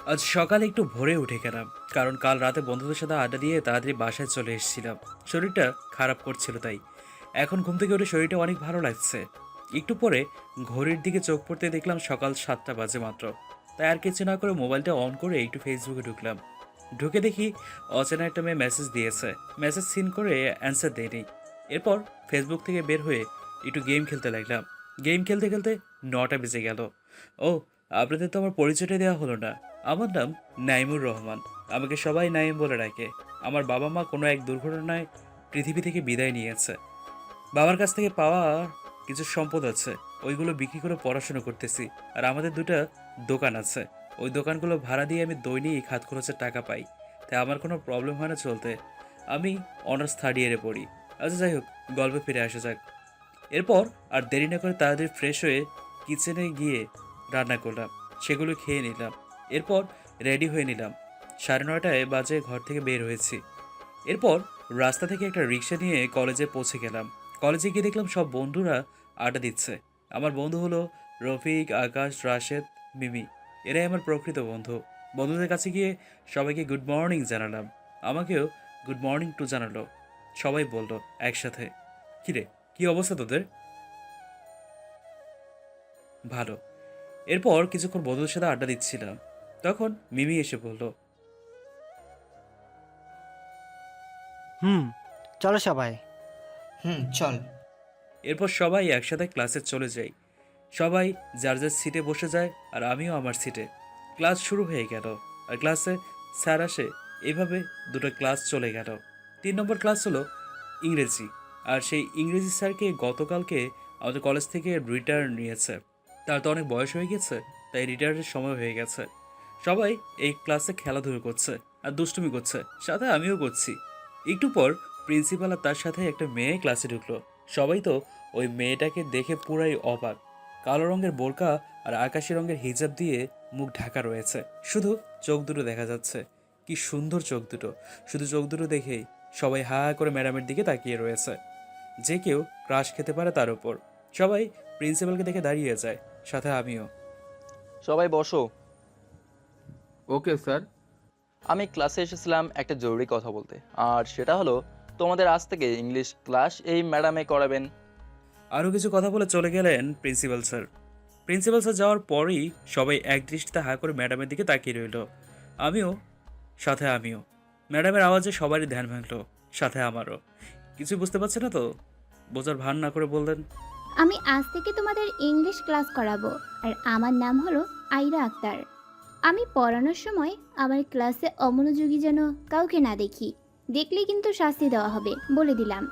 আজ সকালে একটু ভোরে উঠে গেলাম, কারণ কাল রাতে বন্ধুদের সাথে আড্ডা দিয়ে তাড়াতাড়ি বাসায় চলে এসেছিলাম। শরীরটা খারাপ করছিল তাই। এখন ঘুম থেকে উঠে শরীরটা অনেক ভালো লাগছে। একটু পরে ঘড়ির দিকে চোখ পড়তে দেখলাম সকাল 7টা বাজে মাত্র। তাই আর কিছু না করে মোবাইলটা অন করে একটু ফেসবুকে ঢুকলাম। ঢুকে দেখি অচেনা একটা মেয়ে মেসেজ দিয়েছে। মেসেজ সিন করে অ্যান্সার দেয়নি। এরপর ফেসবুক থেকে বের হয়ে একটু গেম খেলতে লাগলাম। গেম খেলতে খেলতে 9টা বেজে গেল। ও, আপনাদের তো আমার পরিচয়টা দেওয়া হলো না। আমার নাম নাইমুর রহমান। আমাকে সবাই নাইম বলে ডাকে। আমার বাবা মা কোনো এক দুর্ঘটনায় পৃথিবী থেকে বিদায় নিয়েছে। বাবার কাছ থেকে পাওয়া কিছু সম্পদ আছে, ওইগুলো বিক্রি করে পড়াশোনা করতেছি। আর আমাদের দুটো দোকান আছে, ওই দোকানগুলো ভাড়া দিয়ে আমি দৈনিক হাত খরচের টাকা পাই। তাই আমার কোনো প্রবলেম হয় না চলতে। আমি অনার্স থার্ড ইয়ারে পড়ি। আচ্ছা যাই হোক, গল্পে ফিরে আসা যাক। এরপর আর দেরি না করে তাড়াতাড়ি ফ্রেশ হয়ে কিচেনে গিয়ে রান্না করলাম। সেগুলো খেয়ে নিলাম। এরপর রেডি হয়ে নিলাম। 9:30 বাজে ঘর থেকে বের হয়েছি। এরপর রাস্তা থেকে একটা রিক্সা নিয়ে কলেজে পৌঁছে গেলাম। কলেজে গিয়ে দেখলাম সব বন্ধুরা আড্ডা দিচ্ছে। আমার বন্ধু হলো রফিক, আকাশ, রাশেদ, মিমি। এরাই আমার প্রকৃত বন্ধু। বন্ধুদের কাছে গিয়ে সবাইকে গুড মর্নিং জানালাম। আমাকেও গুড মর্নিং টু জানালো। সবাই বলল একসাথে, কিরে, কি অবস্থা তোদের? ভালো। এরপর কিছুক্ষণ বন্ধুদের সাথে আড্ডা দিচ্ছিলাম। তখন মিমি এসে বলল, হুম, চলো সবাই। হুম, চল। এরপর সবাই একসাথে ক্লাসে চলে যাই। সবাই যার যার সিটে বসে যায় আর আমিও আমার সিটে। ক্লাস শুরু হয়ে গেল। আর ক্লাসে স্যার আসে। এভাবে দুটো ক্লাস চলে গেল। 3 নম্বর ক্লাস হলো ইংরেজি। আর সেই ইংরেজি স্যারকে গতকালকে আমাদের কলেজ থেকে রিটায়ার নিয়েছে। তার তো অনেক বয়স হয়ে গেছে, তাই রিটায়ারের সময় হয়ে গেছে। সবাই এই ক্লাসে খেলাধুলো করছে আর দুষ্টুমি করছে, সাথে আমিও করছি। একটু পর প্রিন্সিপাল আর তার সাথে একটা মেয়ে ক্লাসে ঢুকলো। সবাই তো ওই মেয়েটাকে দেখে পুরাই অবাক। কালো রঙের বোরকা আর আকাশি রঙের হিজাব দিয়ে মুখ ঢাকা রয়েছে, শুধু চোখ দুটো দেখা যাচ্ছে। কি সুন্দর চোখ দুটো! শুধু চোখ দুটো দেখেই সবাই হা হা করে ম্যাডামের দিকে তাকিয়ে রয়েছে। যে কেউ ক্রাশ খেতে পারে তার উপর। সবাই প্রিন্সিপালকে দেখে দাঁড়িয়ে যায়, সাথে আমিও। সবাই বসো। Okay sir. আমি ক্লাসে এসেছিলাম একটা জরুরি কথা বলতে, আর সেটা হলো তোমাদের আজ থেকে ইংলিশ ক্লাস এই ম্যাডামে করাবেন। আরও কিছু কথা বলে চলে গেলেন প্রিন্সিপাল স্যার। প্রিন্সিপাল স্যার যাওয়ার পরই সবাই এক দৃষ্টিতে হা করে ম্যাডামের দিকে তাকিয়ে রইল। আমিও, সাথে আমিও। ম্যাডামের আওয়াজে সবারই ধ্যান ভাঙলো, সাথে আমারও। কিছু বুঝতে পারছে না তো? বোঝার ভান না করে বললেন, আমি আজ থেকে তোমাদের ইংলিশ ক্লাস করাবো। আর আমার নাম হলো আইরা আক্তার। আমি পড়ানোর সময় আমার ক্লাসে অমনোযোগী যেন কাউকে না দেখি। দেখলেই কিন্তু শাস্তি দেওয়া হবে, বলে দিলাম।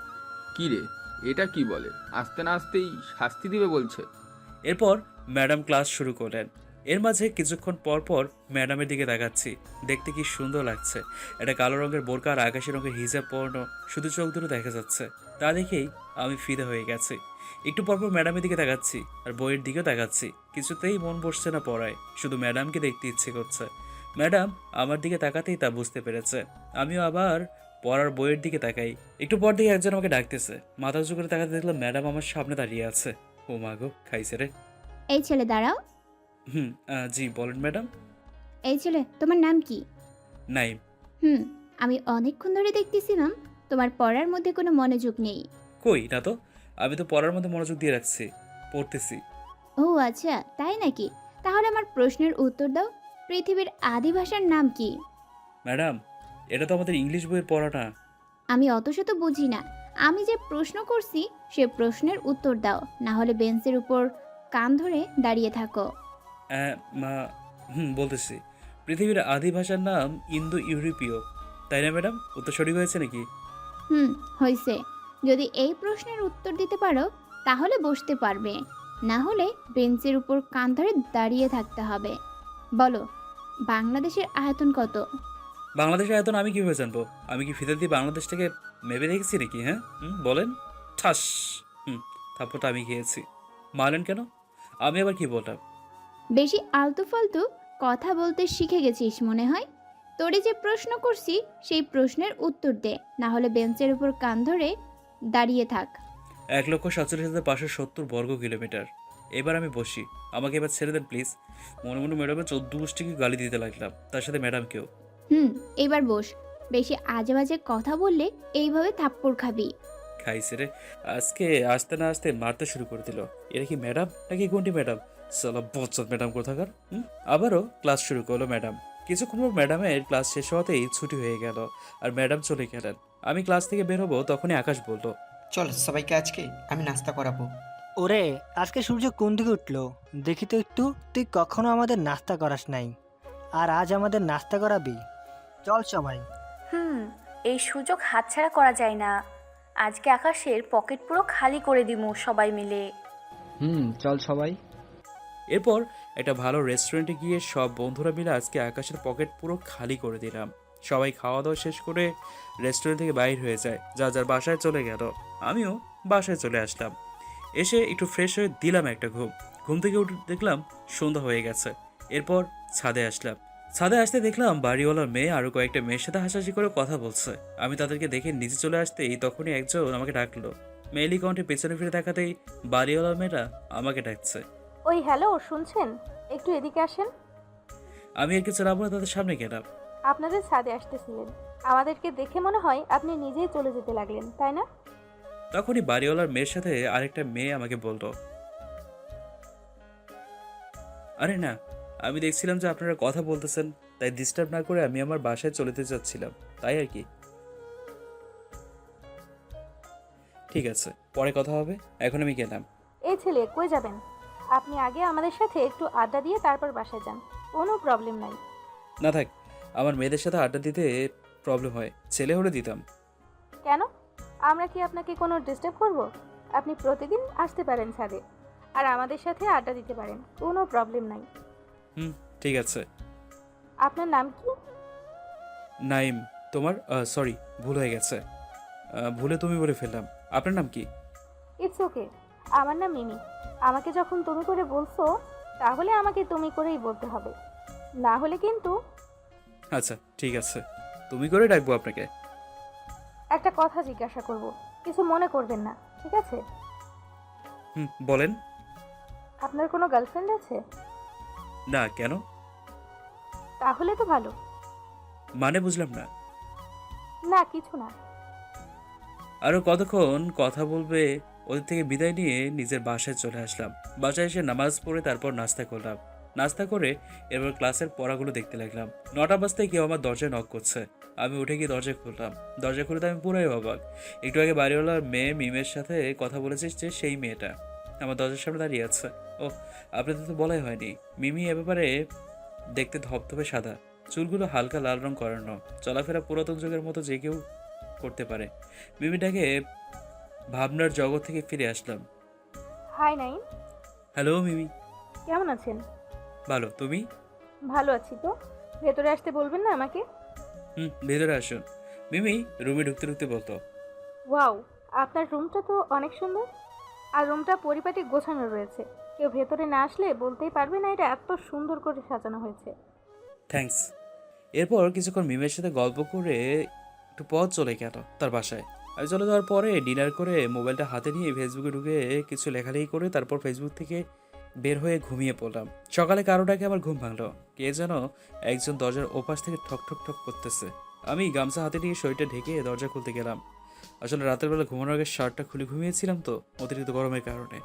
কি রে, এটা কি বলে? আসতে না আসতেই শাস্তি দিবে বলছে? এরপর ম্যাডাম ক্লাস শুরু করলেন। এর মাঝে কিছুক্ষণ পর পর ম্যাডামের দিকে তাকাচ্ছি। দেখতে কি সুন্দর লাগছে। একটা কালো রঙের বোরকা আর আকাশি রঙের হিজাব পরানো, শুধু চোখ দুটো দেখা যাচ্ছে। তা দেখেই আমি ফিদা হয়ে গেছি। একটু পর পর ম্যাডামের দিকে তাকাচ্ছি আর বইয়ের দিকেও তাকাচ্ছি। কিছুতেই মন বসছে না পড়ায়, শুধু ম্যাডামকে দেখতে ইচ্ছে করছে। ম্যাডাম আমার দিকে তাকাতেই তা বুঝতে পেরেছে। আমিও আবার পড়ার বইয়ের দিকে তাকাই। একটু পর দিকে একজন আমাকে ডাকতেছে। মাথা উঁচু করে তাকাতে দেখলাম ম্যাডাম আমার সামনে দাঁড়িয়ে আছে। ও মা গো, খাইছে রে! এই ছেলে দাঁড়াও। হুম, জি বলেন ম্যাডাম। এই ছেলে, তোমার নাম কি? নাইম। হুম, আমি অনেকক্ষণ ধরে দেখতেছিলাম তোমার পড়ার মধ্যে কোনো মনোযোগ নেই। কই না তো, আমি তো পড়ার মধ্যে মনোযোগ দিয়ে রাখছি, পড়তেছি। ও আচ্ছা, তাই নাকি? তাহলে আমার প্রশ্নের উত্তর দাও। পৃথিবীর আদি ভাষার নাম কি? ম্যাডাম, এটা তো আমাদের ইংলিশ বইয়ের পড়া না। আমি অত শত বুঝি না। আমি যে প্রশ্ন করছি সে প্রশ্নের উত্তর দাও, না হলে বেঞ্চের উপর কান ধরে দাঁড়িয়ে থাকো। আহ, মা- বলতেছি। পৃথিবীর আদি ভাষার নাম ইন্দো ইউরোপীয়, তাই না ম্যাডাম? উত্তর সঠিক হয়েছে নাকি? হুম, হয়েছে। যদি এই প্রশ্নের উত্তর দিতে পারো তাহলে বসতে পারবে, না হলে বেঞ্চের উপর কান ধরে দাঁড়িয়ে থাকতে হবে। বলো, বাংলাদেশের আয়তন কত? বাংলাদেশের আয়তন আমি কিভাবে জানবো? আমি কি ফিতে দিয়ে বাংলাদেশটাকে মেপে দেখেছি নাকি? হ্যাঁ, বলেন। ঠাস! হুম, থাপ্পড়টা আমি খেয়েছি। মারলেন কেন? আমি আবার কি বললাম? বেশি আলতু ফালতু কথা বলতে শিখে গেছিস মনে হয়। তোরে যে প্রশ্ন করছি সেই প্রশ্নের উত্তর দে, না হলে বেঞ্চের উপর কান ধরে দাঁড়িয়ে থাক। 1,47,570 বর্গ কিলোমিটার। এবার আমি বসি, আমাকে এবার ছেড়ে দেন প্লিজ। মনে মনে ম্যাডামের 14 গোষ্ঠীকে গালি দিতে লাগলাম, তার সাথে ম্যাডামকেও। এবার বস। বেশি আজে বাজে কথা বললে এইভাবে থাপ্পড় খাবি। খাইছে রে, আজকে আসতে না আসতে মারতে শুরু করে দিল। এরা কি ম্যাডাম নাকি কোনটি ম্যাডাম? সালা বচ্চত ম্যাডাম কোথাকার। আবারও ক্লাস শুরু করলো ম্যাডাম। কিছুক্ষণ পর ম্যাডামের ক্লাস শেষ হওয়াতেই ছুটি হয়ে গেল আর ম্যাডাম চলে গেলেন। আমি ক্লাস থেকে বের হবো তখনই আকাশ বলল, চল সবাইকে আজকে আমি নাস্তা করাবো। ওরে, আজকে সূর্য কোন দিকে উঠলো দেখি তো একটু। তুই কখনো আমাদের নাস্তা করাস নাই, আর আজ আমাদের নাস্তা করাবি? চল সবাই। এই সুযোগ হাতছাড়া করা যায় না। আজকে আকাশের পকেট পুরো খালি করে দিমু সবাই মিলে। চল সবাই। এরপর একটা ভালো রেস্টুরেন্টে গিয়ে সব বন্ধুরা মিলে আজকে আকাশের পকেট পুরো খালি করে দিলাম। সবাই খাওয়া দাওয়া শেষ করে রেস্টুরেন্ট থেকে বাইর হয়ে যায়, যার যার বাসায় চলে গেল। আমিও বাসায় চলে আসলাম। এসে একটু ফ্রেশ হয়ে দিলাম একটা ঘুম। ঘুম থেকে উঠে দেখলাম সন্ধ্যা হয়ে গেছে। এরপর ছাদে আসলাম। ছাদে আসতে দেখলাম বাড়িওয়ালার মেয়ে আরও কয়েকটা মেয়ের সাথে হাসাহাসি করে কথা বলছে। আমি তাদেরকে দেখে নিচে চলে আসতেই তখনই একজন আমাকে ডাকলো। মেইলি কাউন্টে পেছনে ফিরে তাকাতেই বাড়িওয়ালার মেয়েরা আমাকে ডাকছে। ওই হ্যালো, শুনছেন? একটু এদিকে আসেন। আমি আর কিছু না বলে তাদের সামনে গেলাম। আপনাদের ছাদে আসতেছিলেন, আমাদেরকে দেখে মনে হয় আপনি নিজেই চলে যেতে লাগলেন, তাই না? তখনই বাড়িওয়ালার মেয়ের সাথে আরেকটা মেয়ে আমাকে বলল, আরে না, আমি দেখছিলাম যে আপনারা কথা বলতেছেন, তাই ডিস্টার্ব না করে আমি আমার বাসায় চলে যেতে চাচ্ছিলাম, তাই আর কি। ঠিক আছে, পরে কথা হবে, এখন আমি গেলাম। এই ছেলে, কই যাবেন? আপনি আগে আমাদের সাথে একটু আড্ডা দিয়ে তারপর বাসায় যান, কোনো প্রবলেম নাই। না থাক, আমার মেয়েদের সাথে আড্ডা দিতে প্রবলেম হয়, ছেলে হলে দিতাম। কেন? আমরা কি আপনাকে কোনো ডিস্টার্ব করব? আপনি প্রতিদিন আসতে পারেন ছাদে, আর আমাদের সাথে আড্ডা দিতে পারেন, কোনো প্রবলেম নাই। ঠিক আছে। আপনার নাম কি? নাইম। তোমার? সরি, ভুল হয়ে গেছে, ভুলে তুমি বলে ফেললাম। আপনার নাম কি? ইটস ওকে, আমার নাম মিমি। আমাকে যখন তুমি করে বলছো, তাহলে আমাকে তুমি করেই বলতে হবে, না হলে কিন্তু। আচ্ছা ঠিক আছে, তুমি করে ডাকবো আপনাকে। একটা কথা জিজ্ঞাসা করব, কিছু মনে করবেন না, ঠিক আছে? বলেন। আপনার কোনো গার্লফ্রেন্ড আছে? না, কেন? তাহলে তো ভালো। মানে বুঝলাম না। না, কিছু না। আরও কতক্ষণ কথা বলবে ওদের থেকে বিদায় নিয়ে নিজের বাসায় চলে আসলাম। বাসায় এসে নামাজ পড়ে তারপর নাস্তা করলাম। নাস্তা করে এবার ক্লাসের পড়াগুলো দেখতে লাগলাম। 9টা বাজতে কেউ আমার দরজায় নক করছে। আমি উঠে গিয়ে দরজা খুললাম। দরজা খুলে তো আমি পুরাই অবাক। একটু আগে বাড়িওয়ালার মেয়ে মিমের সাথে কথা বলেছিস যে সেই মেয়েটা আমার দরজার সামনে দাঁড়িয়ে আছে। ও, আপনাদের তো বলাই হয়নি, মিমি এ ব্যাপারে দেখতে ধপধপে সাদা, চুলগুলো হালকা লাল রং করানো, চলাফেরা পুরাতন যুগের মতো যে কেউ করতে পারে। মিমিটাকে ভাবনার জগৎ থেকে ফিরে আসলাম। হাই নাইম। হ্যালো মিমি। কেমন আছেন? ভালো, তুমি? ভালো আছি তো। ভেতরে আসতে বলবেন না আমাকে? ভেতরে আসুন। মিমি রুমে ঢুকতে ঢুকতে বলতো, ওয়াও, আপনার রুমটা তো অনেক সুন্দর, আর রুমটা পরিপাটি গোছানো রয়েছে। কেউ ভেতরে না আসলে বলতেই পারবে না এটা এত সুন্দর করে সাজানো হয়েছে। থ্যাঙ্কস। এরপর কিছুক্ষণ মিমের সাথে গল্প করে একটু পথ চলে গেল তার বাসায়। আমি চলে যাওয়ার পরে ডিনার করে মোবাইলটা হাতে নিয়ে ফেসবুকে ঢুকে কিছু লেখালেখি করে তারপর ফেসবুক থেকে বের হয়ে ঘুমিয়ে পড়লাম। সকালে কারোটাকে আমার ঘুম ভাঙলো। কে যেন একজন দরজার ওপাশ থেকে ঠক ঠক ঠক করতেছে। আমি গামছা হাতে নিয়ে শরীরটা ঢেকে দরজা খুলতে গেলাম। আসলে রাতের বেলা ঘুমানোর আগে শার্টটা খুলে ঘুমিয়েছিলাম তো অতিরিক্ত গরমের কারণে।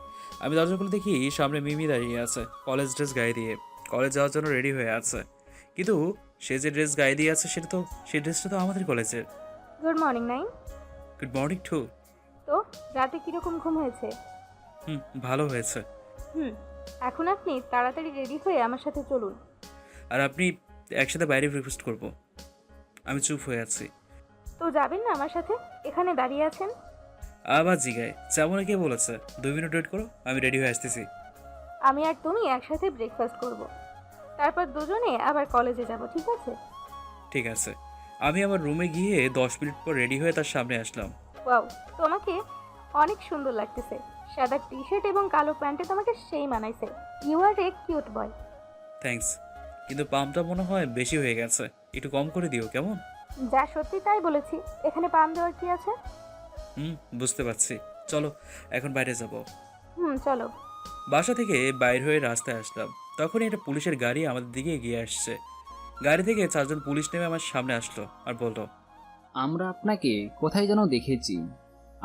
আমি দরজা খুলে দেখি সামনে মিমি দাঁড়িয়ে আছে, কলেজ ড্রেস গায়ে দিয়ে। কলেজ যাওয়ার জন্য রেডি হয়ে আছে, কিন্তু সে যে ড্রেস গায়ে দিয়ে আছে সেই ড্রেসটা তো আমাদের কলেজের। Good morning Naim. Good morning to. তো রাতে কিরকম ঘুম হয়েছে? ভালো হয়েছে। এখন আপনি তাড়াতাড়ি রেডি হয়ে আমার সাথে চলুন। আর আপনি একসাথে বাইরে ব্রেকফাস্ট করব। আমি চুপ হয়ে আছি। তো যাবেন না আমার সাথে? এখানে দাঁড়িয়ে আছেন। আবার জিগায়, যেমন কে বলেছে 2 মিনিট ওয়েট করো, আমি রেডি হয়ে আসতেছি। আমি আর তুমি একসাথে ব্রেকফাস্ট করব, তারপর দুজনে আবার কলেজে যাব, ঠিক আছে? ঠিক আছে। আমি আমার রুমে গিয়ে 10 মিনিট পর রেডি হয়ে তার সামনে আসলাম। ওয়াও, তোমাকে অনেক সুন্দর লাগতেছে। সাদা টি শার্ট এবং কালো প্যান্টে তোমাকে সেই মানাইছে। You are a cute boy. Thanks, কিন্তু পাম্পটা মনে হয় বেশি হয়ে গেছে, একটু কম করে দিও কেমন? যা সত্যি তাই বলেছি, এখানে পাম দেওয়ার কি আছে? বুঝতে পারছি। চলো এখন বাইরে যাব। চলো। বাসা থেকে বাইর হয়ে রাস্তায় আসলাম, তখনই একটা পুলিশের গাড়ি আমাদের দিকে এগিয়ে আসছে। গাড়ি থেকে 4জন পুলিশ নেমে আমার সামনে আসলো আর বলল, আমরা আপনাকে কোথায় যেন দেখেছি।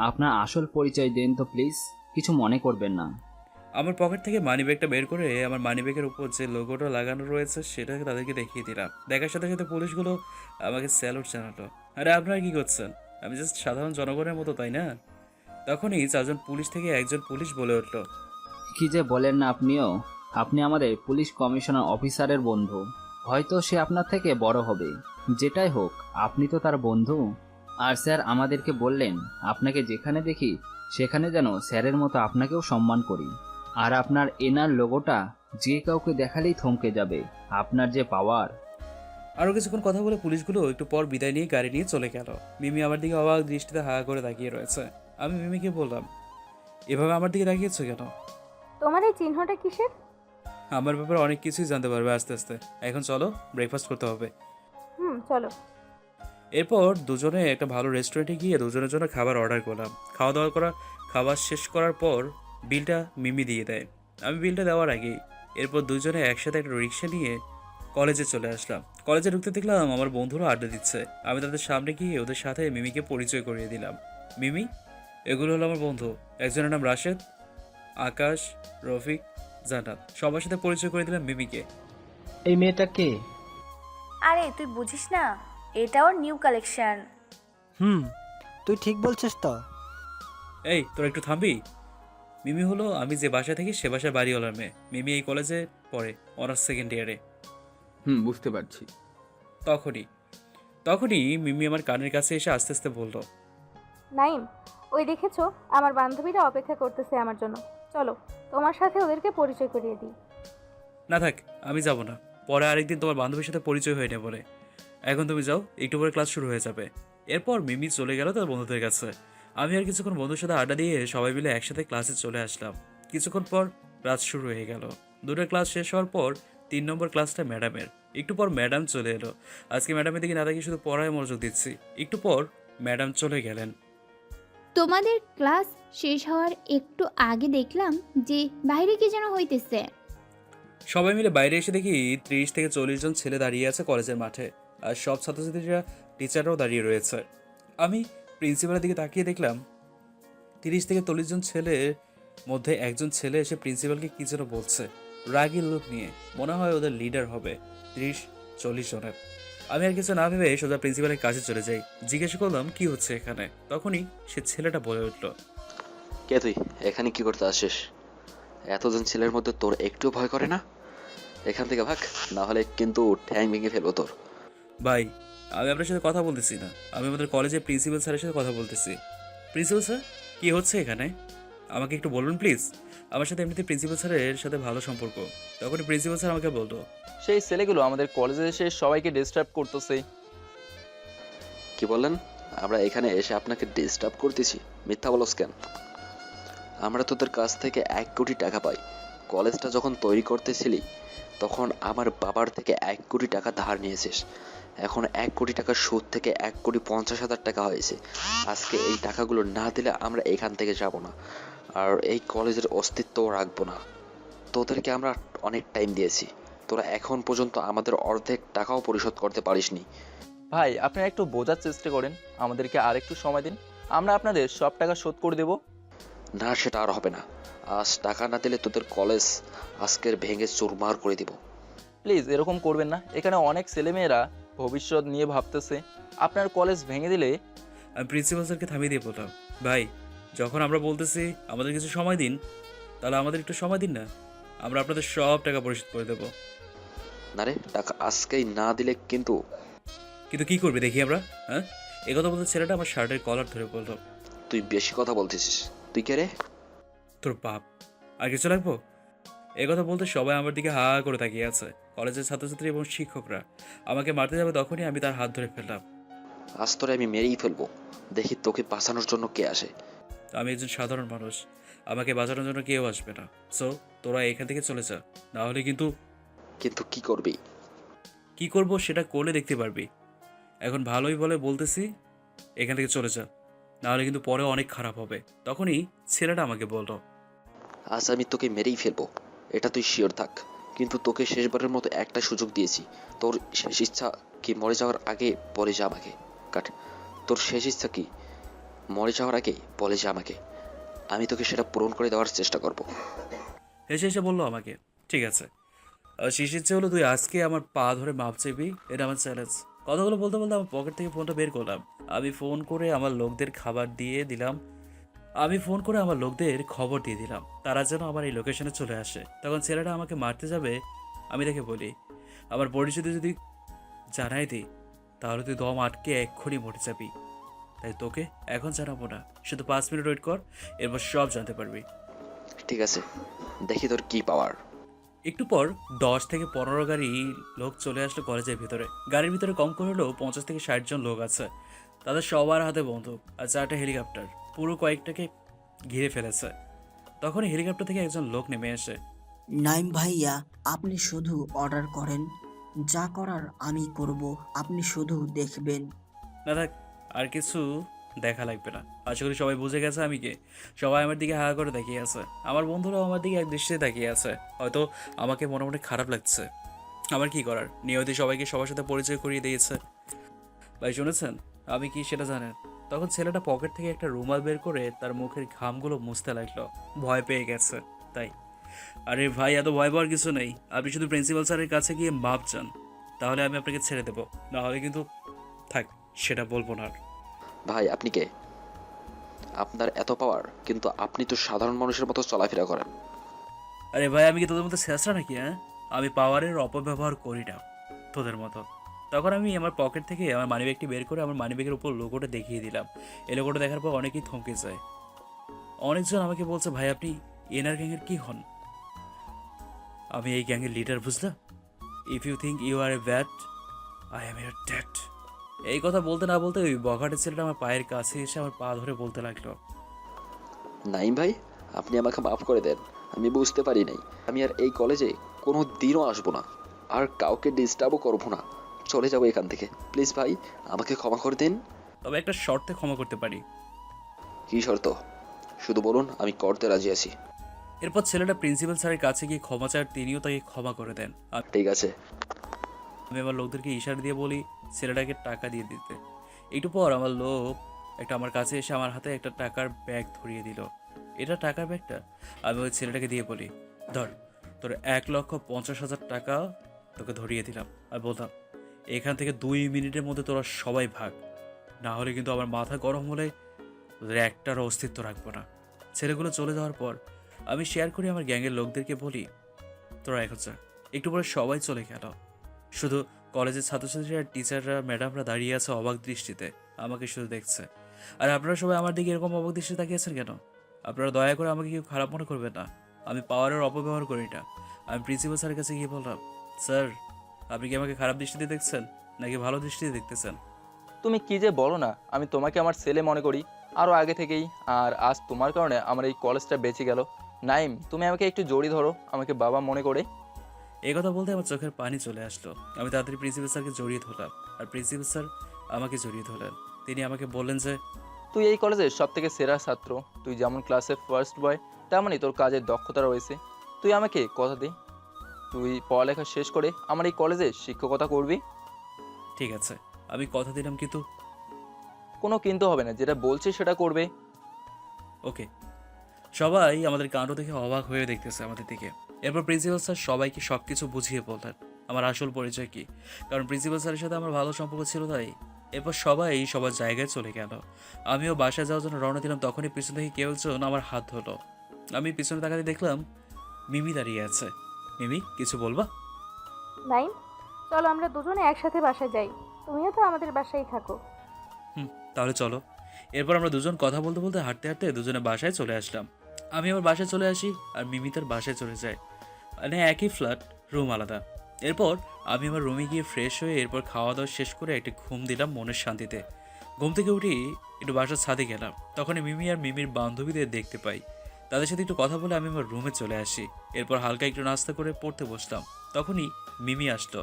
আপনার আসল পরিচয় দেন তো প্লিজ, কিছু মনে করবেন না। আমার পকেট থেকে মানিব্যাগটা বের করে আমার মানিব্যাগের উপর যে লোগোটা লাগানো রয়েছে সেটাকে তাদেরকে দেখিয়ে দিলাম। দেখার সাথে সাথে পুলিশগুলো আমাকে স্যালুট জানালো। আরে আপনারা কি করছেন? আমি জাস্ট সাধারণ জনগণের মতো, তাই না? তখনই 4জন পুলিশ থেকে একজন পুলিশ বলে উঠল, কি যে বলেন না আপনিও, আপনি আমাদের পুলিশ কমিশনার অফিসারের বন্ধু। হয়তো সে আপনার থেকে বড় হবে, যেটাই হোক আপনি তো তার বন্ধু। আর স্যার আমাদেরকে বললেন আপনাকে যেখানে দেখি সেখানে যেন স্যারের মতো আপনাকেও সম্মান করি। আর আপনার এনার লোগোটা যে কাউকে দেখালেই থমকে যাবে, আপনার যে পাওয়ার। আরও কিছুক্ষণ কথা বলে পুলিশগুলো একটু পর বিদায় নিয়ে গাড়ি নিয়ে চলে গেল। মিমি আমার দিকে অবাক দৃষ্টিতে হা করে তাকিয়ে রয়েছে। আমি মিমিকে বললাম, এভাবে আমার দিকে তাকিয়েছো কেন? তোমার এই চিহ্নটা কিসের? আমার ব্যাপারে অনেক কিছুই জানতে পারবে আস্তে আস্তে। এখন চলো, ব্রেকফাস্ট করতে হবে। চলো। এরপর দুজনে একটা ভালো রেস্টুরেন্টে গিয়ে দুজনের জন্য খাবার অর্ডার করলাম। খাবার শেষ করার পর বিলটা মিমি দিয়ে দেয়। আমি বিলটা দেওয়ার আগেই এরপর দুজনে একসাথে একটা রিক্সা নিয়ে কলেজে চলে আসলাম। কলেজে ঢুকতে দেখলাম আমার বন্ধুরা আড্ডা দিচ্ছে। আমি তাদের সামনে গিয়ে ওদের সাথে মিমিকে পরিচয় করিয়ে দিলাম। মিমি, এগুলো হলো আমার বন্ধু। একজনের নাম রাশেদ, আকাশ, রফিক, জান্নাত। সবার সাথে পরিচয় করে দিলাম মিমিকে। এই মেয়েটা কে? আরে তুই বুঝিস না, এটা ওর নিউ কালেকশন। তুই ঠিক বলছিস তো? এই তোরা একটু থামবি? মিমি হলো আমি যে বাসা থেকে সে বাসার বাড়িওয়ালার মেয়ে। মিমি এই কলেজে পড়ে, অনার্স সেকেন্ড ইয়ারে। বুঝতে পারছি। তখনই মিমি আমার কানের কাছে এসে আস্তে আস্তে বলল, নাইম, ওই দেখেছো আমার বান্ধবীরা অপেক্ষা করতেছে আমার জন্য। চলো তোমার সাথে ওদেরকে পরিচয় করিয়ে দিই। না থাক, আমি যাব না। পরে আরেকদিন তোমার বান্ধবীর সাথে পরিচয় হয়ে নেব বলে। এখন তুমি যাও, একটু পরে ক্লাস শুরু হয়ে যাবে। এরপর মিমি চলে গেল তার বন্ধুদের কাছে। আমি আর কিছুক্ষণ বন্ধুর সাথে আড্ডা দিয়ে সবাই মিলে একসাথে ক্লাসে চলে আসলাম। কিছুক্ষণ পর ক্লাস শুরু হয়ে গেল। দুটো ক্লাস শেষ হওয়ার পর 3 নম্বর ক্লাসটা ম্যাডামের। একটু পর ম্যাডাম চলে এলো। আজকে ম্যাডামের দিকে না তাকিয়ে শুধু পড়ায় মনোযোগ দিচ্ছি। একটু পর ম্যাডাম চলে গেলেন। তোমাদের ক্লাস শেষ হওয়ার একটু আগে দেখলাম যে বাইরে কি যেন হইতেছে। সবাই মিলে বাইরে এসে দেখি 30 থেকে 40 জন ছেলে দাঁড়িয়ে আছে কলেজের মাঠে। আর সব ছাত্রছাত্রীরা, টিচাররাও দাঁড়িয়ে রয়েছে। আমি প্রিন্সিপালের দিকে তাকিয়ে দেখলাম 30 থেকে 40 জন ছেলের মধ্যে একজন ছেলে এসে প্রিন্সিপালকে কি যেন বলছে রাগী লুক নিয়ে। মনে হয় ওদের লিডার হবে 30-40 জনের। আমি আর কিছু না ভেবে সোজা প্রিন্সিপালের কাছে চলে যাই। জিজ্ঞেস করলাম কি হচ্ছে এখানে। তখনই সে ছেলেটা বলে উঠল, কে তুই? এখানে কি করতে আসিস? এতজন ছেলের মধ্যে তোর একটু ভয় করে না? এখান থেকে ভাগ, না হলে কিন্তু ঠ্যাং ভেঙে ফেলবো তোর। ভাই, আমি আপনার সাথে কথা বলতেছি না, আমি আমাদের কলেজের প্রিন্সিপাল স্যারের সাথে কথা বলতেছি। প্রিন্সিপাল স্যার, কি হচ্ছে এখানে? আমাকে একটু বলুন প্লিজ। আমার সাথে এমনিতে প্রিন্সিপাল স্যারের সাথে ভালো সম্পর্ক। তখন প্রিন্সিপাল স্যার আমাকে বলতো, সেই ছেলেগুলো আমাদের কলেজে এসে সবাইকে ডিস্টার্ব করতেছে। কি বললেন? আমরা এখানে এসে আপনাকে ডিস্টার্ব করতেছি? মিথ্যা বলস কেন? আমরা তোদের কাছ থেকে 1 কোটি টাকা পাই। কলেজটা যখন তৈরি করতেছিলি তখন আমার বাবার থেকে 1 কোটি টাকা ধার নিয়েছিস। এখন 1 কোটি টাকার সুদ থেকে 1,50,000 টাকা হয়েছে। আজকে এই টাকাগুলো না দিলে আমরা এখান থেকে যাব না, আর এই কলেজের অস্তিত্বও রাখবো না। তোদেরকে আমরা অনেক টাইম দিয়েছি, তোরা এখন পর্যন্ত আমাদের অর্ধেক টাকাও পরিশোধ করতে পারিসনি। ভাই, আপনারা একটু বোঝার চেষ্টা করেন, আমাদেরকে আর একটু সময় দিন, আমরা আপনাদের সব টাকা শোধ করে দেব। না, সেটা আর হবে না। আজ টাকা না দিলে তোদের কলেজ আজকের ভেঙে চুরমার করে দিব। প্লিজ এরকম করবেন না, এখানে অনেক ছেলেমেয়েরা ভবিষ্যৎ নিয়ে ভাবতেছে। আপনার কলেজ ভেঙে দিলে। আমি প্রিন্সিপাল স্যারকে থামিয়ে দিয়ে বললাম, ভাই, যখন আমরা বলতেছি আমাদের কিছু সময় দিন, তাহলে আমাদের একটু সময় দিন না। আমরা আপনাদের সব টাকা পরিশোধ করে দেবো। না রে, টাকা আজকেই না দিলে কিন্তু। কিন্তু কি করবি দেখি আমরা? হ্যাঁ, এ কথা বলতে ছেলেটা আমার শার্টের কলার ধরে বলল, তুই বেশি কথা বলতেছিস। তুই কে রে? তোর বাপ। আর কিছু লাগবো? এ কথা বলতে সবাই আমার দিকে হা করে তাকিয়ে আছে। কলেজের ছাত্রছাত্রী এবং শিক্ষকরা আমাকে মারতে যাবে, তখনই আমি তার হাত ধরে ফেললাম। আজ তোরে আমি মেরেই ফেলবো, দেখি তোকে বাঁচানোর জন্য কে আসে। আমি একজন সাধারণ মানুষ, আমাকে বাঁচানোর জন্য কেউ আসবে না। সো তোরা এখান থেকে চলে যা, না হলে কিন্তু। কিন্তু কি করবি? কি করব সেটা করলে দেখতে পারবি। এখন ভালোই বলে বলতেছি, এখান থেকে চলে যা, না হলে কিন্তু পরে অনেক খারাপ হবে। তখনই ছেলেটা আমাকে বলল, আজ আমি তোকে মেরেই ফেলবো, এটা তুই শিওর থাক। কিন্তু তোকে শেষবারের মতো একটা সুযোগ দিয়েছি। তোর শেষ ইচ্ছা কি মরে যাওয়ার আগে বলে যা আমাকে। কাট। তোর শেষ ইচ্ছা কি মরে যাওয়ার আগে বলে যা আমাকে, আমি তোকে সেটা পূরণ করে দেওয়ার চেষ্টা করব। হেসে হেসে বললো আমাকে, ঠিক আছে। শেষ ইচ্ছে হলো তুই আজকে আমার পা ধরে মাপ চাইবি, এটা আমার চ্যালেঞ্জ। কথাগুলো বলতে বলতে আমার পকেট থেকে ফোনটা বের করলাম। আমি ফোন করে আমার লোকদের খবর দিয়ে দিলাম তারা যেন আমার এই লোকেশনে চলে আসে। তখন ছেলেটা আমাকে মারতে যাবে, আমি দেখে বলি, আমার পরিচিতি যদি জানাই দিই তাহলে তুই দম আটকে এক্ষুনি মরে যাবি। তাই তোকে এখন জানাবো না, শুধু 5 মিনিট ওয়েট কর, এরপর সব জানতে পারবি। ঠিক আছে, দেখি তোর কি পাওয়ার। একটু পর 10 থেকে 15 গাড়ি লোক চলে আসলো কলেজের ভিতরে। গাড়ির ভিতরে কম করে হলেও 50 থেকে 60 জন লোক আছে। তাদের সবার হাতে বন্দুক আর 4টা হেলিকপ্টার পুরো কয়েকটাকে ঘিরে ফেলেছে। তখন হেলিকপ্টার থেকে একজন লোক নেমে আসে। নাইম ভাইয়া, আপনি শুধু অর্ডার করেন, যা করার আমি করব, আপনি শুধু দেখবেন। না থাক, আর কিছু দেখা লাগবে না। আশা করি সবাই বুঝে গেছে আমি কে। সবাই আমার দিকে হাঁ করে তাকিয়ে আছে। আমার বন্ধুরাও আমার দিকে এক দৃষ্টিতে তাকিয়ে আছে। হয়তো আমাকে মনে মনে খারাপ লাগছে। আমার কি করার, নিয়তি সবাইকে সবার সাথে পরিচয় করিয়ে দিয়েছে। ভাই শুনেছেন আমি কি সেটা জানেন? তখন ছেলেটা পকেট থেকে একটা রুমাল বের করে তার মুখের ঘামগুলো মুছতে লাগলো। ভয় পেয়ে গেছে তাই। আরে ভাই, এত ভয় পাওয়ার কিছু নেই। আপনি শুধু প্রিন্সিপাল স্যারের কাছে গিয়ে মাপ চান, তাহলে আমি আপনাকে ছেড়ে দেবো। না হলে কিন্তু থাক, সেটা বলবো না আর। ভাই আপনি কে? আপনার এত পাওয়ার, কিন্তু আপনি তো সাধারণ মানুষের মতো চলাফেরা করেন। আরে ভাই, আমি কি তোদের মতো শেষরা নাকি? হ্যাঁ, আমি পাওয়ারের অপব্যবহার করি না তোদের মতো। তখন আমি আমার পকেট থেকে আমার মানিব্যাগটি বের করে আমার মানিব্যাগের উপর লোগোটা দেখিয়ে দিলাম। এই লোগোটা দেখার পর অনেকেই থমকে যায়। অনেকজন আমাকে বলছে, ভাই আপনি এনআর গ্যাংয়ের কি হন? আমি এই গ্যাংয়ের লিডার, বুঝলা? If you think you are a bad, I am your dad. এই কথা বলতে না বলতে ওই বখাটের ছেলেটা আমার পায়ের কাছে এসে আমার পা ধরে বলতে লাগলো, নাইম ভাই, আপনি আমাকে মাফ করে দেন। আমি বুঝতে পারি নাই। আমি আর এই কলেজে কোনো দিনও আসবো না, আর কাউকে ডিস্টার্বও করবো না। চলে যাবো এখান থেকে। প্লিজ ভাই, আমাকে ক্ষমা করে দিন। তবে একটা শর্তে ক্ষমা করতে পারি। কি শর্ত? শুধু বলুন, আমি করতে রাজি আছি। এরপর ছেলেটা প্রিন্সিপাল স্যারের কাছে গিয়ে ক্ষমা চায়, তিনিও তাকে ক্ষমা করে দেন। ঠিক আছে। আমি আমার লোকদেরকে ইশারা দিয়ে বলি ছেলেটাকে টাকা দিয়ে দিতে। একটু পর আমার লোক আমার কাছে এসে আমার হাতে একটা টাকার ব্যাগ ধরিয়ে দিল। এটা টাকার ব্যাগটা আমি ওই ছেলেটাকে দিয়ে বলি, ধর, তোর 1,50,000 টাকা তোকে ধরিয়ে দিলাম। আর বলতাম, এখান থেকে 2 মিনিটের মধ্যে তোরা সবাই ভাগ, না হলে কিন্তু আমার মাথা গরম হলে ওদের একটারও অস্তিত্ব রাখবো না। ছেলেগুলো চলে যাওয়ার পর আমি শেয়ার করি আমার গ্যাংয়ের লোকদেরকে, বলি, তোরা এখন যা। একটু পরে সবাই চলে গেল। শুধু কলেজের ছাত্রছাত্রীরা, টিচাররা, ম্যাডামরা দাঁড়িয়ে আছে অবাক দৃষ্টিতে, আমাকে শুধু দেখছে। আর আপনারা সবাই আমার দিকে এরকম অবাক দৃষ্টিতে তাকিয়েছেন কেন? আপনারা দয়া করে আমাকে কেউ খারাপ মনে করবেন না। আমি পাওয়ারের অপব্যবহার করি না। আমি প্রিন্সিপাল স্যারের কাছে গিয়ে বললাম, স্যার আপনি কি আমাকে খারাপ দৃষ্টিতে দেখছেন নাকি ভালো দৃষ্টিতে দেখতেছেন? তুমি কি যে বলো না, আমি তোমাকে আমার ছেলে মনে করি আরও আগে থেকেই। আর আজ তোমার কারণে আমার এই কলেজটা বেঁচে গেল। নাইম, তুমি আমাকে একটু জড়িয়ে ধরো, আমাকে বাবা মনে করে। এই কথা বলতে আমার চোখের পানি চলে আসলো। আমি তাড়াতাড়ি প্রিন্সিপাল স্যারকে জড়িয়ে ধরলাম, আর প্রিন্সিপাল স্যার আমাকে জড়িয়ে ধরলেন। তিনি আমাকে বললেন যে, তুই এই কলেজের সব থেকে সেরা ছাত্র। তুই যেমন ক্লাসে ফার্স্ট বয়, তেমনই তোর কাজের দক্ষতা রয়েছে। তুই আমাকে কথা দে, তুই পড়ালেখা শেষ করে আমার এই কলেজে শিক্ষকতা করবি। ঠিক আছে, আমি কথা দিলাম, কিন্তু কোনো কিন্তু হবে না, যেটা বলছি সেটা করবে। ওকে। সবাই আমাদের কাণ্ড দেখে অবাক হয়ে দেখতেছে আমাদের দিকে। এরপর প্রিন্সিপাল স্যার সবাইকে সব কিছু বুঝিয়ে বললেন আমার আসল পরিচয় কি, কারণ প্রিন্সিপাল স্যারের সাথে আমার ভালো সম্পর্ক ছিল তাই। এরপর সবাই সবার জায়গায় চলে গেল। আমিও বাসায় যাওয়ার জন্য রওনা দিলাম। তখনই পিছন থেকে কেউ একজন আমার হাত ধরলো। আমি পিছনে তাকাতে দেখলাম মিমি দাঁড়িয়ে আছে। মিমি, কিছু বলবা? নাইম, চলো আমরা দুজনে একসাথে বাসায় যাই। তুমিও তো আমাদের বাসায় থাকো। তাহলে চলো। এরপর আমরা দুজন কথা বলতে বলতে হাঁটতে হাঁটতে দুজনে বাসায় চলে আসলাম। আমি আমার বাসায় চলে আসি আর মিমি তার বাসায় চলে যায়। মানে একই ফ্ল্যাট, রুম আলাদা। এরপর আমি আমার রুমে গিয়ে ফ্রেশ হয়ে এরপর খাওয়া দাওয়া শেষ করে একটা ঘুম দিলাম মনের শান্তিতে। ঘুম থেকে উঠি একটু বাসার ছাদে গেলাম। তখনই মিমি আর মিমির বান্ধবীদের দেখতে পাই। তাদের সাথে একটু কথা বলে আমি আমার রুমে চলে আসি। এরপর হালকা একটু নাস্তা করে পড়তে বসলাম। তখনই মিমি আসলো।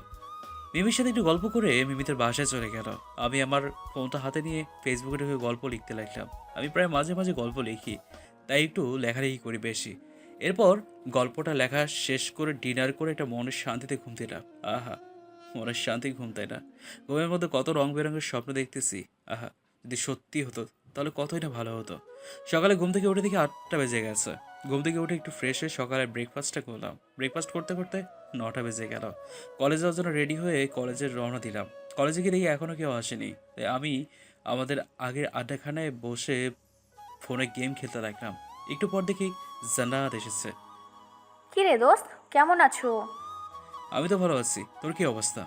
মিমির সাথে একটু গল্প করে মিমি তার বাসায় চলে গেল। আমি আমার ফোনটা হাতে নিয়ে ফেসবুকে ঢুকে গল্প লিখতে লাগলাম। আমি প্রায় মাঝে মাঝে গল্প লিখি, তাই একটু লেখালেখি করি বেশি। এরপর গল্পটা লেখা শেষ করে ডিনার করে একটা মনের শান্তিতে ঘুম দিলাম। আহা, মনের শান্তি ঘুম তাই না? ঘুমের মধ্যে কত রং বেরঙের স্বপ্ন দেখতেছি। আহা, যদি সত্যি হতো তাহলে কতই না ভালো হতো। সকালে ঘুম থেকে উঠে দেখি 8টা বেজে গেছে। ঘুম থেকে উঠে একটু ফ্রেশ হয়ে সকালে ব্রেকফাস্টটা করলাম। ব্রেকফাস্ট করতে করতে 9টা বেজে গেল। কলেজে যাওয়ার জন্য রেডি হয়ে কলেজে রওনা দিলাম। কলেজে গিয়ে দেখি এখনও কেউ আসেনি। তাই আমি আমাদের আগের আড্ডাখানায় বসে ফোনে গেম খেলতে লাগলাম। একটু পর দেখি জান্নাত এসেছে। কি রে দোস্ত, কেমন আছো? আমি তো ভালো আছি, তোর কি অবস্থা?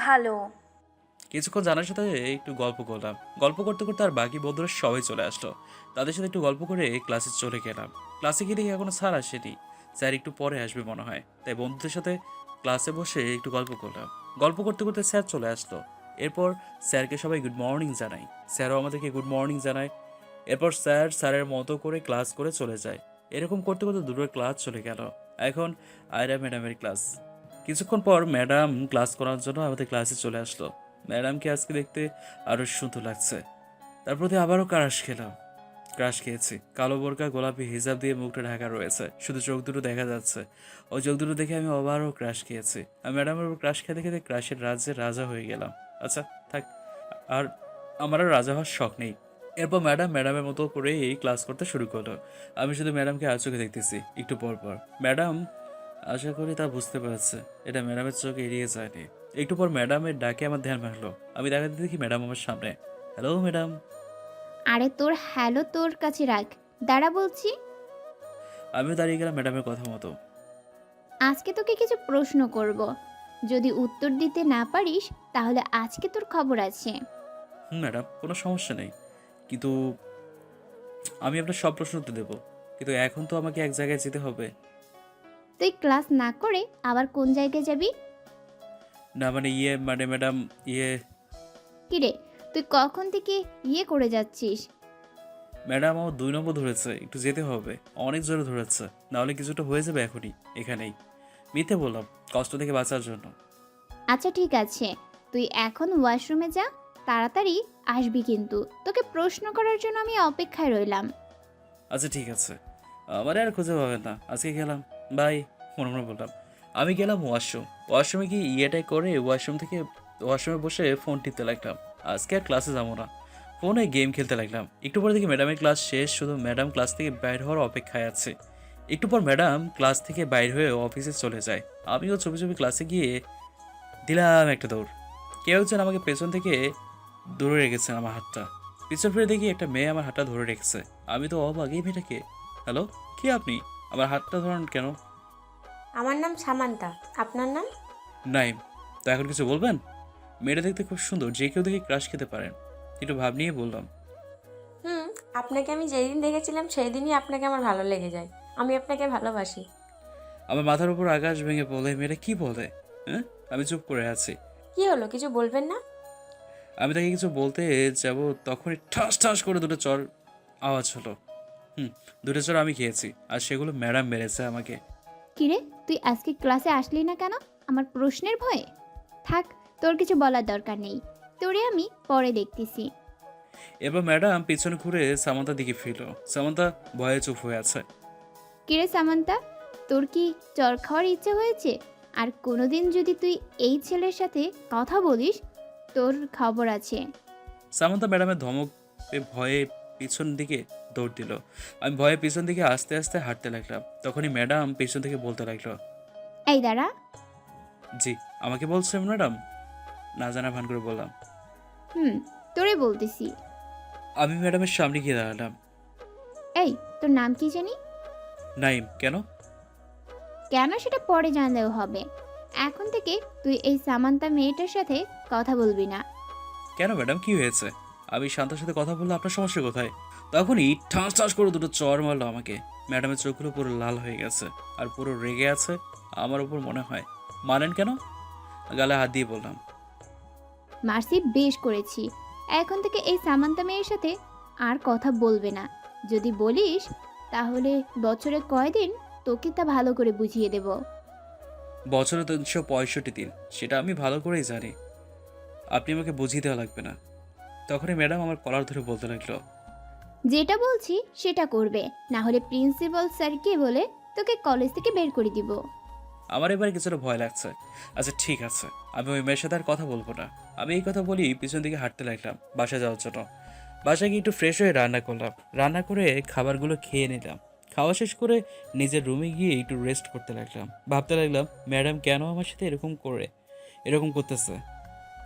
ভালো। কিছুক্ষণ জানার সাথে একটু গল্প করলাম। গল্প করতে করতে আর বাকি বন্ধুরা সবাই চলে আসলো। তাদের সাথে একটু গল্প করে ক্লাসে চলে গেলাম। ক্লাসে গিয়ে দেখি এখনো স্যার আসেনি। স্যার একটু পরে আসবে মনে হয়। তাই বন্ধুদের সাথে ক্লাসে বসে একটু গল্প করলাম। গল্প করতে করতে স্যার চলে আসলো। এরপর স্যারকে সবাই গুড মর্নিং জানাই। স্যারও আমাদেরকে গুড মর্নিং জানায়। এরপর স্যার স্যারের মতো করে ক্লাস করে চলে যায়। এরকম করতে করতে দুটো ক্লাস চলে গেল। এখন আয়রা ম্যাডামের ক্লাস। কিছুক্ষণ পর ম্যাডাম ক্লাস করার জন্য আমাদের ক্লাসে চলে আসলো। ম্যাডামকে আজকে দেখতে আরও সুন্দর লাগছে। তার প্রতি আবারও ক্রাশ খেয়েছি। কালো বোরকা গোলাপি হিজাব দিয়ে মুখটা ঢাকা রয়েছে, শুধু চোখ দুটো দেখা যাচ্ছে। ওই চোখ দুটো দেখে আমি আবারও ক্রাশ খেয়েছি। আমি ম্যাডামের উপর ক্রাশ খেতে খেতে ক্রাশের রাজ্যে রাজা হয়ে গেলাম। আচ্ছা থাক, আর আমার আর রাজা হওয়ার শখ নেই। এরপর ম্যাডামের মতো করে এই ক্লাস করতে শুরু করলো। আমি শুধু ম্যাডামকে আর চোখে দেখতেছি। একটু পর ম্যাডাম, আশা করি তা বুঝতে পারছে এটা ম্যাডামের চোখে এড়িয়ে যায়নি। একটু পর ম্যাডামের ডাকে আমার ধ্যান ভাঙলো। আমি দেখাতে দেখি ম্যাডাম আমার সামনে। Hello madam. আরে তোর হ্যালো তোর কাছে রাখ, দাঁড়া বলছি। আমিও দাঁড়িয়ে গেলাম ম্যাডামের কথা মতো। আজকে তোকে কিছু প্রশ্ন করব, যদি উত্তর দিতে না পারিস তাহলে আজকে তোর খবর আছে। ম্যাডাম, কোনো সমস্যা নেই, কিন্তু আমি আপনার সব প্রশ্ন উত্তর দেবো, কিন্তু এখন তো আমাকে এক জায়গায় যেতে হবে। তুই ক্লাস না করে আবার কোন জায়গায় যাবি? না মানে ম্যাডাম কিরে, তুই কখন থেকে করে যাচ্ছিস? ম্যাডাম আমার 2 নম্বর ধরেছে, একটু যেতে হবে, অনেক জোরে ধরেছে, নাহলে কিছুটা হয়ে যাবে এখনই এখানেই। মিথ্যে বললাম কষ্ট থেকে বাঁচার জন্য। আচ্ছা ঠিক আছে, তুই এখন ওয়াশরুমে যা, তাড়াতাড়ি আসবি কিন্তু। তোকে প্রশ্ন করার জন্য আমি অপেক্ষায় রইলাম। আচ্ছা ঠিক আছে, আমার আর খুঁজে পাবেন না, আজকে গেলাম, বাই। মনে বললাম। আমি গেলাম ওয়াশরুমে গিয়ে ইয়েটাই করে ওয়াশরুমে বসে ফোন টিপতে লাগলাম। আজকে আর ক্লাসে যাবো না, ফোনে গেম খেলতে লাগলাম। একটু পরে দেখি ম্যাডামের ক্লাস শেষ, শুধু ম্যাডাম ক্লাস থেকে বাইর হওয়ার অপেক্ষায় আছে। একটু পর ম্যাডাম ক্লাস থেকে বাইর হয়ে অফিসে চলে যায়। আমিও চুপি চুপি ক্লাসে গিয়ে দিলাম একটা দৌড়। কেউ যেন আমাকে পেছন থেকে ধরে রেখেছে আমার হাতটা। পিছন ফিরে দেখি একটা মেয়ে আমার হাতটা ধরে রেখেছে। আমি তো অবাক, এই মেয়েটাকে। হ্যালো, কি আপনি আমার হাতটা ধরেন কেন? আমার নাম সামান্তা, আপনার নাম? নাইম। তো এখন কিছু বলবেন? মেয়েটা দেখতে খুব সুন্দর, যে কেউ দেখে ক্রাশ খেতে পারেন। একটু ভাব নিয়ে বললাম। আপনাকে আমি যেদিন দেখেছিলাম সেই দিনই আপনাকে আমার ভালো লেগে যায়। আমি আপনাকে ভালোবাসি। আমার মাথার উপর আকাশ ভেঙে বলে, মেয়েটা কি বলে? হ্যাঁ, আমি চুপ করে আছি। কি হলো, কিছু বলবেন না? আমি তাকে কিছু বলতে যাব, তখনই ঠাস ঠাস করে দুটো চর আওয়াজ হলো। দুটো চর আমি খেয়েছি, আর সেগুলো ম্যাডাম মেরেছে আমাকে। কিরে, তুই আজকে ক্লাসে আসলি না কেন? আমার প্রশ্নের ভয়ে? থাক, তোর কিছু বলার দরকার নেই, তোরে আমি পরে দেখতেছি। এবার ম্যাডাম পিছনে ঘুরে সামান্তার দিকে ফিরল। সামান্তা ভয়ে চুপ হয়ে আছে। কিরে সামান্তা, তোর কি চর খাওয়ার ইচ্ছে হয়েছে? আর কোনোদিন যদি তুই এই ছেলের সাথে কথা বলিস, তোর খবর আছে। সামান্তা ম্যাডামের ধমকে ভয়ে পিছন দিকে দৌড় দিল। আমি ভয়ে পিছন দিকে আস্তে আস্তে হাঁটতে লাগলাম। তখনই ম্যাডাম পিছন থেকে বলতে লাগলো, এই দাঁড়া। জি, আমাকে বলছেন ম্যাডাম? না জানা ভান করে বললাম। তোরে বলতেছি। আমি ম্যাডামের সামনে গিয়ে দাঁড়ালাম। এই, তোর নাম কি জানি? নাইম। কেন? কেন সেটা পরে জানলেও হবে। এখন থেকে তুই এই সামান্তা মেয়েটার সাথে কথা বলবি না। কেন ম্যাডাম, কি হয়েছে? আমি শান্তার সাথে কথা বললে আপনার সমস্যা কোথায়? তখনই ঠাস ঠাস করে দুটো চর মারলো আমাকে। ম্যাডামের চোখগুলো পুরো লাল হয়ে গেছে, আর পুরো রেগে আছে আমার উপর মনে হয়। মানেন কেন? গালে হাত দিয়ে বললাম। মার্সি, বেশ করেছি। এখন থেকে এই সামান্তা মেয়ের সাথে আর কথা বলবে না। যদি বলিস তাহলে বছরে কয়দিন তোকে তা ভালো করে বুঝিয়ে দেব। বছরে 365 দিন, সেটা আমি ভালো করেই জানি, আপনি আমাকে বুঝিয়ে দেওয়া লাগবে না। তখনই ম্যাডাম আমার কলার ধরে বলতে লাগলো, যেটা বলছি সেটা করবে, না হলে প্রিন্সিপাল স্যারকে বলে তোকে কলেজ থেকে বের করে দিব। আমার এবার কিছুটা ভয় লাগছে। আচ্ছা ঠিক আছে, আমি ওই মেয়ের সাথে আর কথা বলবো না। আমি এই কথা বলি পিছন দিকে হাঁটতে লাগলাম বাসায় যাওয়ার জন্য। বাসায় গিয়ে একটু ফ্রেশ হয়ে রান্না করলাম, রান্না করে খাবারগুলো খেয়ে নিলাম। খাওয়া শেষ করে নিজের রুমে গিয়ে একটু রেস্ট করতে লাগলাম। ভাবতে লাগলাম ম্যাডাম কেন আমার সাথে এরকম করতেছে।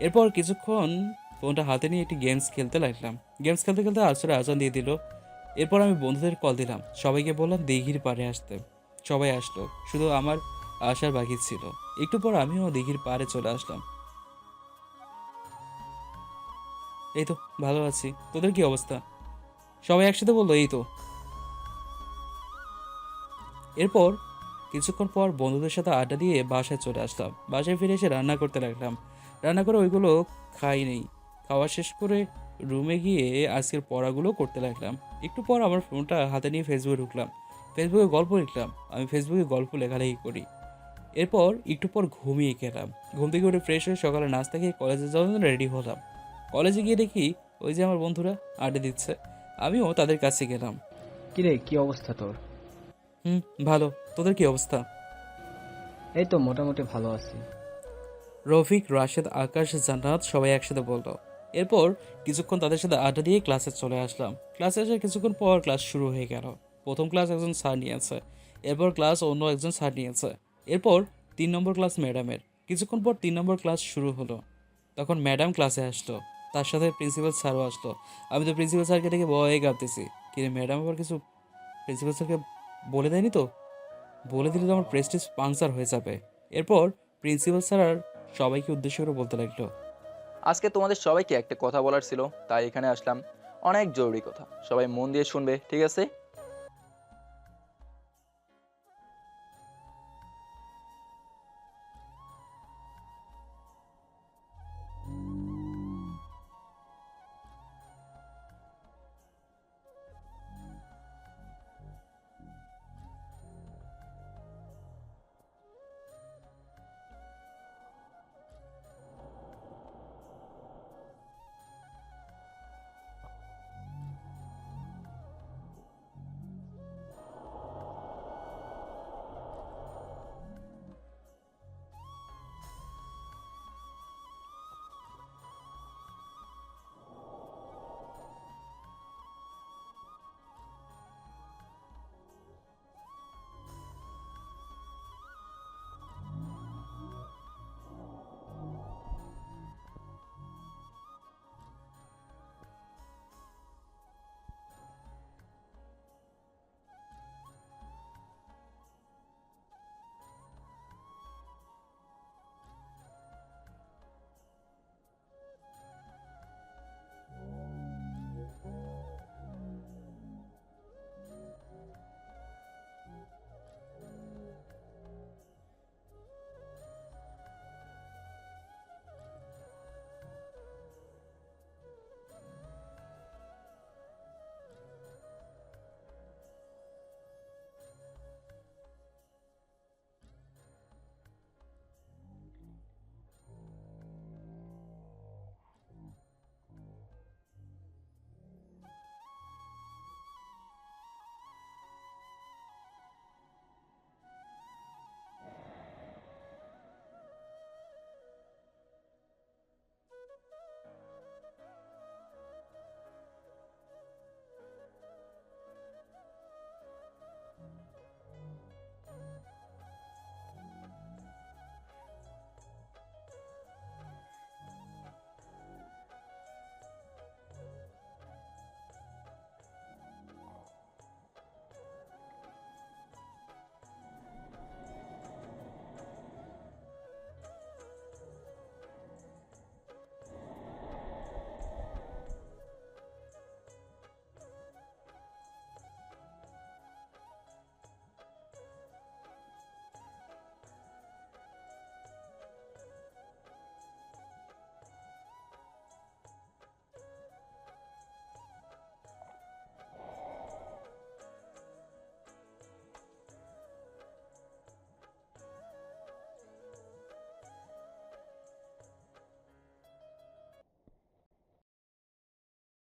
এরপর কিছুক্ষণ ফোনটা হাতে নিয়ে একটি গেমস খেলতে লাগলাম। গেমস খেলতে খেলতে আসরে আজান দিয়ে দিল। এরপর আমি বন্ধুদের কল দিলাম, সবাইকে বললাম দিঘির পাড়ে আসতে। সবাই আসলো, শুধু আমার আসার বাকি ছিল। একটু পর আমিও দিঘির পাড়ে চলে আসলাম। এই তো ভালো আছি, তোদের কি অবস্থা? সবাই একসাথে বললো এই তো। এরপর কিছুক্ষণ পর বন্ধুদের সাথে আড্ডা দিয়ে বাসায় চলে আসলাম। বাসায় ফিরে এসে রান্না করতে লাগলাম। রান্না করে ওইগুলো খাই নেই। খাওয়া শেষ করে রুমে গিয়ে আজকের পড়াগুলো করতে লাগলাম। একটু পর আমার ফোনটা হাতে নিয়ে ফেসবুকে ঢুকলাম। ফেসবুকে গল্প লিখলাম। আমি ফেসবুকে গল্প লেখালেখি করি। এরপর একটু পর ঘুমিয়ে গেলাম। ঘুম থেকে উঠে ফ্রেশ হয়ে সকালে নাস্তা খেয়ে কলেজে যাওয়ার জন্য রেডি হলাম। কলেজে গিয়ে দেখি ওই যে আমার বন্ধুরা আড্ডা দিচ্ছে, আমিও তাদের কাছে গেলাম। কিরে, কি অবস্থা তোর? ভালো, তোদের কি অবস্থা? এই তো মোটামুটি ভালো আছি। রফিক, রাশেদ, আকাশ, জান্নাত সবাই একসাথে বললো। এরপর কিছুক্ষণ তাদের সাথে আড্ডা দিয়ে ক্লাসে চলে আসলাম। ক্লাসে আসার কিছুক্ষণ পর ক্লাস শুরু হয়ে গেল। প্রথম ক্লাস একজন স্যার নিয়েছে, এরপর ক্লাস অন্য একজন স্যার নিয়েছে, এরপর 3 নম্বর ক্লাস ম্যাডামের। কিছুক্ষণ পর 3 নম্বর ক্লাস শুরু হলো। তখন ম্যাডাম ক্লাসে আসলো, তার সাথে প্রিন্সিপাল স্যারও আসলো। আমি তো প্রিন্সিপাল স্যারকে দেখে ভয়ে কাঁপতেছি। কিন্তু ম্যাডাম আবার কিছু প্রিন্সিপাল স্যারকে বলে দেয়নি তো? বলে দিলে তো আমার প্রেস্টিজ পাংচার হয়ে যাবে। এরপর প্রিন্সিপাল স্যার আর সবাইকে উদ্দেশ্য করে বলতে লাগলো, আজকে তোমাদের সবাইকে একটা কথা বলার ছিল, তাই এখানে আসলাম। অনেক জরুরি কথা, সবাই মন দিয়ে শুনবে, ঠিক আছে?